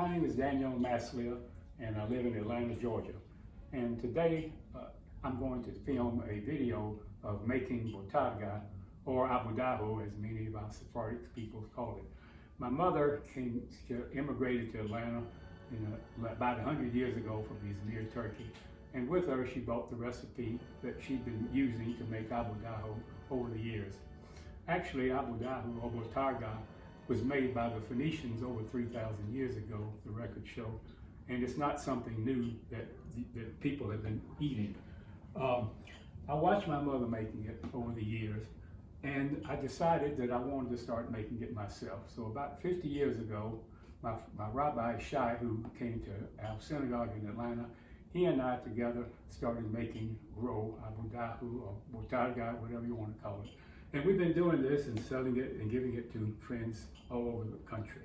My name is Dan Maslia, and I live in Atlanta, Georgia. And today I'm going to film a video of making Bottarga, or abedahu, as many of our Sephardic people call it. My mother immigrated to Atlanta about 100 years ago from Izmir, Turkey. And with her, she brought the recipe that she'd been using to make abedahu over the years. Actually, abedahu, or Bottarga, was made by the Phoenicians over 3,000 years ago, the records show. And it's not something new that people have been eating. I watched my mother making it over the years, and I decided that I wanted to start making it myself. So about 50 years ago, my Rabbi Shai, who came to our synagogue in Atlanta, he and I together started making roe, abedahu, or Bottarga, whatever you want to call it. And we've been doing this and selling it and giving it to friends all over the country.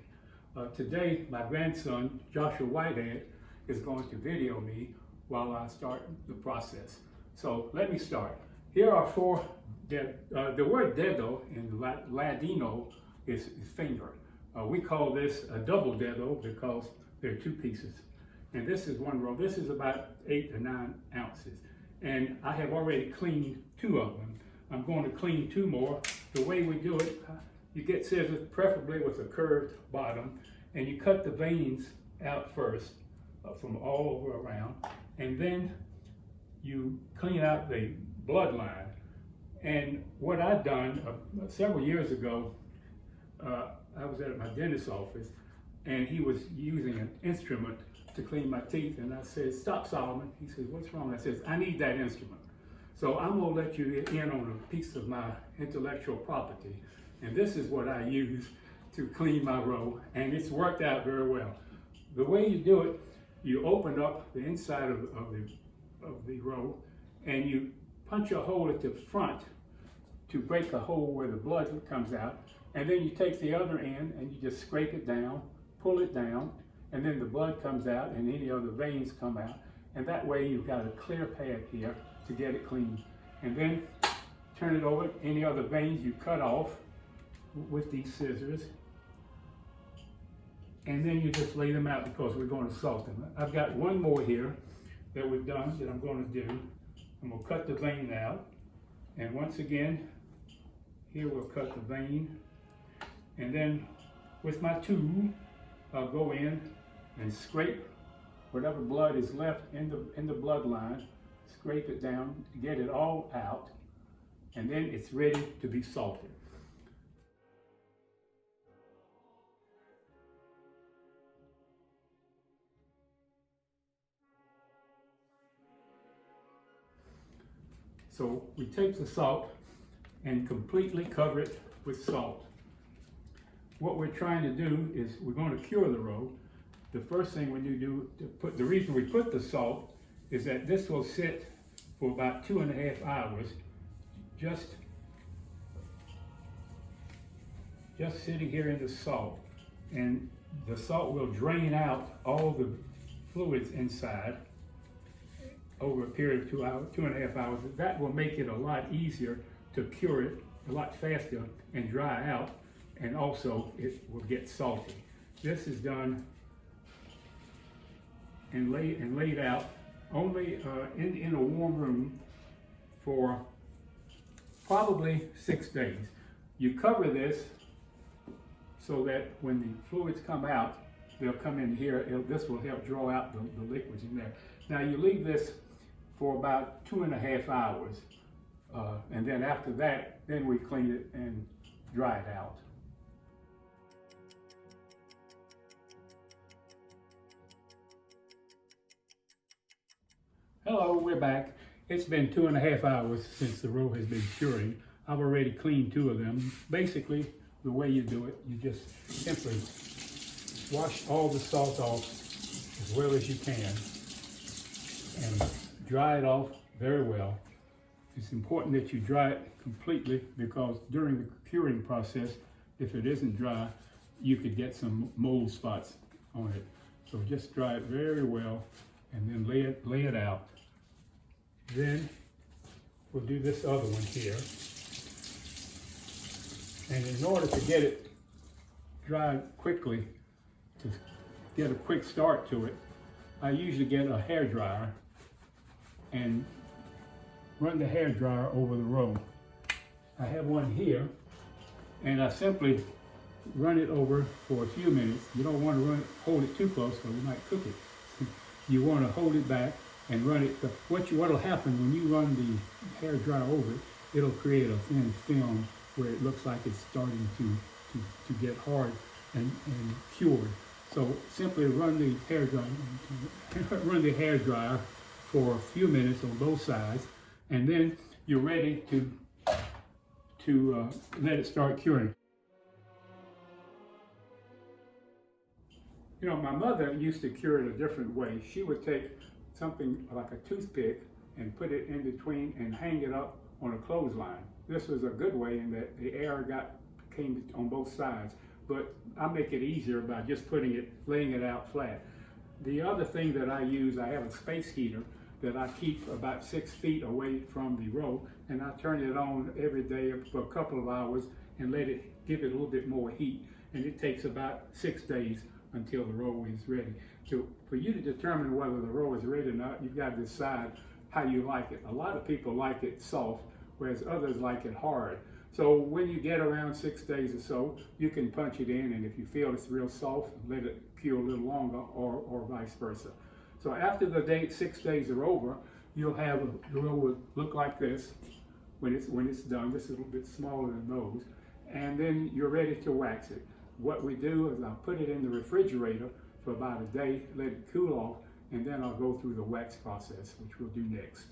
Today, my grandson, Joshua Whitehead, is going to video me while I start the process. So let me start. Here are four, the word dedo in Ladino is finger. We call this a double dedo because there are two pieces. And this is one row. This is about 8 to 9 ounces. And I have already cleaned 2 of them. I'm going to clean 2 more. The way we do it, you get scissors, preferably with a curved bottom, and you cut the veins out first from all over around, and then you clean out the bloodline. And what I've done several years ago, I was at my dentist's office, and he was using an instrument to clean my teeth, and I said, "Stop, Solomon." He says, "What's wrong?" I says, "I need that instrument." So I'm gonna let you in on a piece of my intellectual property. And this is what I use to clean my roe, and it's worked out very well. The way you do it, you open up the inside of the roe, and you punch a hole at the front to break a hole where the blood comes out, and then you take the other end and you just scrape it down, pull it down, and then the blood comes out and any other veins come out. And that way you've got a clear path here to get it clean. And then turn it over. Any other veins you cut off with these scissors. And then you just lay them out because we're going to salt them. I've got one more here that we've done that I'm going to do. I'm going to cut the vein out. And once again, here we'll cut the vein. And then with my tool, I'll go in and scrape whatever blood is left in the bloodline, scrape it down, get it all out, and then it's ready to be salted. So we take the salt and completely cover it with salt. What we're trying to do is we're going to cure the roe. The first thing when you do, the reason we put the salt is that this will sit for about 2.5 hours, just sitting here in the salt. And the salt will drain out all the fluids inside over a period of 2.5 hours. That will make it a lot easier to cure it, a lot faster, and dry out, and also it will get salty. This is done and laid out only in a warm room for probably 6 days. You cover this so that when the fluids come out, they'll come in here. This will help draw out the liquids in there. Now you leave this for about 2.5 hours, and then after that, then we clean it and dry it out. Hello, we're back. It's been 2.5 hours since the roe has been curing. I've already cleaned 2 of them. Basically, the way you do it, you just simply wash all the salt off as well as you can and dry it off very well. It's important that you dry it completely because during the curing process, if it isn't dry, you could get some mold spots on it. So just dry it very well and then lay it out. Then we'll do this other one here. And in order to get it dried quickly to get a quick start to it, I usually get a hair dryer and run the hair dryer over the roe. I have one here, and I simply run it over for a few minutes. You don't want to hold it too close because you might cook it. You want to hold it back and run it. What'll happen when you run the hair dryer over it, it'll create a thin film where it looks like it's starting to get hard and cured. So simply run the hair dryer for a few minutes on both sides, and then you're ready to let it start curing. You know, my mother used to cure it a different way. She would take something like a toothpick and put it in between and hang it up on a clothesline. This was a good way in that the air came on both sides, but I make it easier by just laying it out flat. The other thing that I use, I have a space heater that I keep about 6 feet away from the roe, and I turn it on every day for a couple of hours and give it a little bit more heat, and it takes about 6 days until the roe is ready. So for you to determine whether the roe is ready or not, you've got to decide how you like it. A lot of people like it soft, whereas others like it hard. So when you get around 6 days or so, you can punch it in, and if you feel it's real soft, let it cure a little longer, or vice versa. So after the 6 days are over, you'll have the roe will look like this when it's done. This is a little bit smaller than those, and then you're ready to wax it. What we do is I'll put it in the refrigerator for about a day, let it cool off, and then I'll go through the wax process, which we'll do next.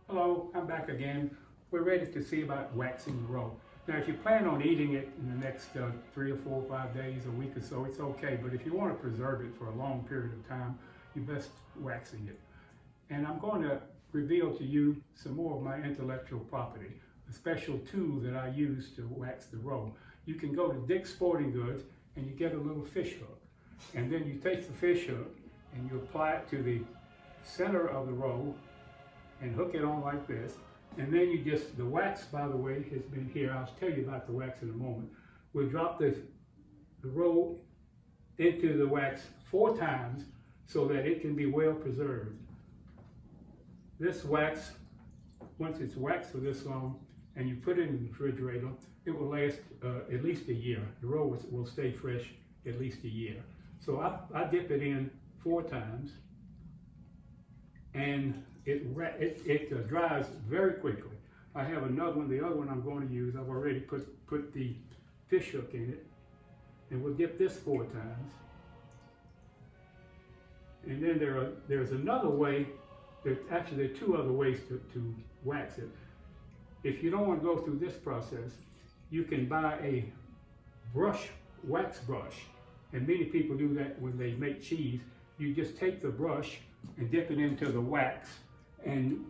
Hello, I'm back again. We're ready to see about waxing the roe. Now, if you plan on eating it in the next 3 or 4 or 5 days, a week or so, it's okay. But if you want to preserve it for a long period of time, you're best waxing it. And I'm going to reveal to you some more of my intellectual property, a special tool that I use to wax the roe. You can go to Dick's Sporting Goods and you get a little fish hook. And then you take the fish hook and you apply it to the center of the roe and hook it on like this. And then the wax, by the way, has been here. I'll tell you about the wax in a moment. We'll drop the roe into the wax 4 times so that it can be well preserved. This wax, once it's waxed for this long and you put it in the refrigerator, it will last at least a year. The roe will stay fresh at least a year. So I dip it in 4 times, and it dries very quickly. I have another one. The other one I'm going to use, I've already put the fish hook in it, and we'll dip this 4 times. And then there's another way. Actually, there are 2 other ways to wax it. If you don't want to go through this process, you can buy a wax brush, and many people do that when they make cheese. You just take the brush and dip it into the wax and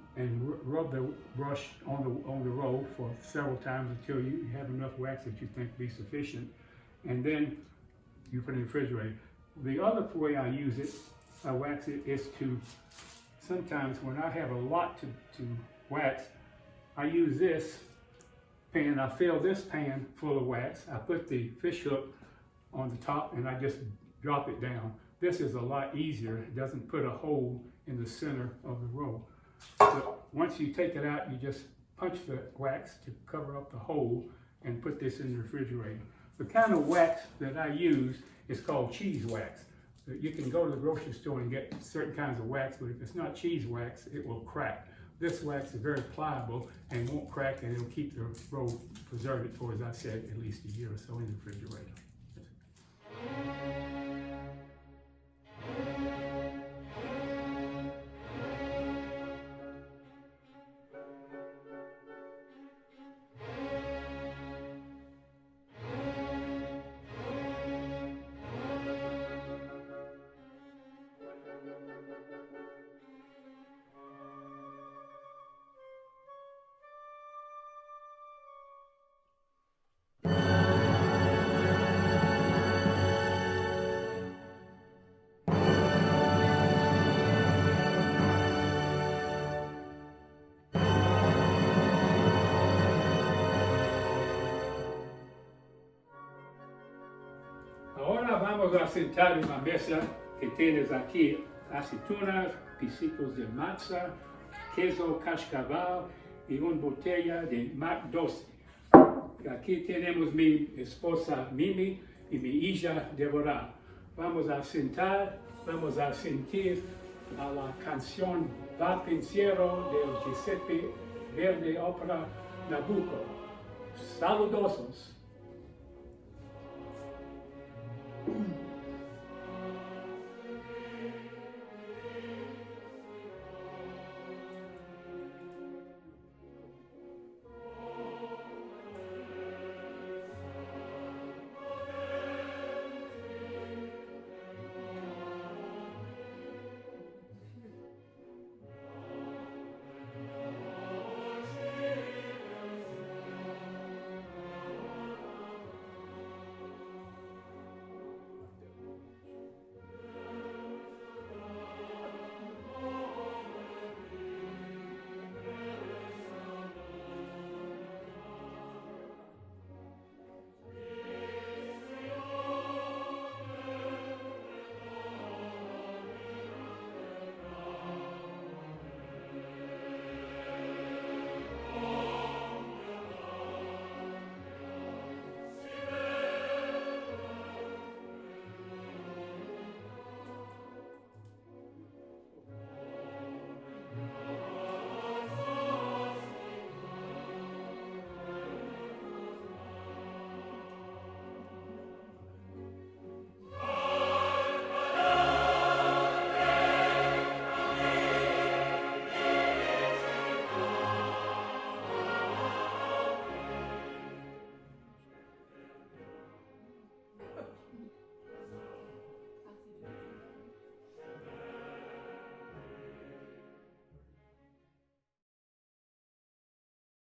rub the brush on the roe for several times until you have enough wax that you think be sufficient, and then you put it in the refrigerator. The other way I use it, I wax it, is to sometimes when I have a lot to wax, I use this pan. I fill this pan full of wax. I put the fish hook on the top and I just drop it down. This is a lot easier. It doesn't put a hole in the center of the roe. So once you take it out, you just punch the wax to cover up the hole and put this in the refrigerator. The kind of wax that I use is called cheese wax. You can go to the grocery store and get certain kinds of wax, but if it's not cheese wax, it will crack. This wax is very pliable and won't crack, and it'll keep the roe preserved for, as I said, at least a year or so in the refrigerator. Vamos a sentar en la mesa que tienes aquí aceitunas, pisitos de matzah, queso cascabel y una botella de mac dulce. Aquí tenemos mi esposa Mimi y mi hija Deborah. Vamos a sentar, vamos a sentir a la canción Va Pensiero del Giuseppe Verdi ópera Nabucco. Saludosos.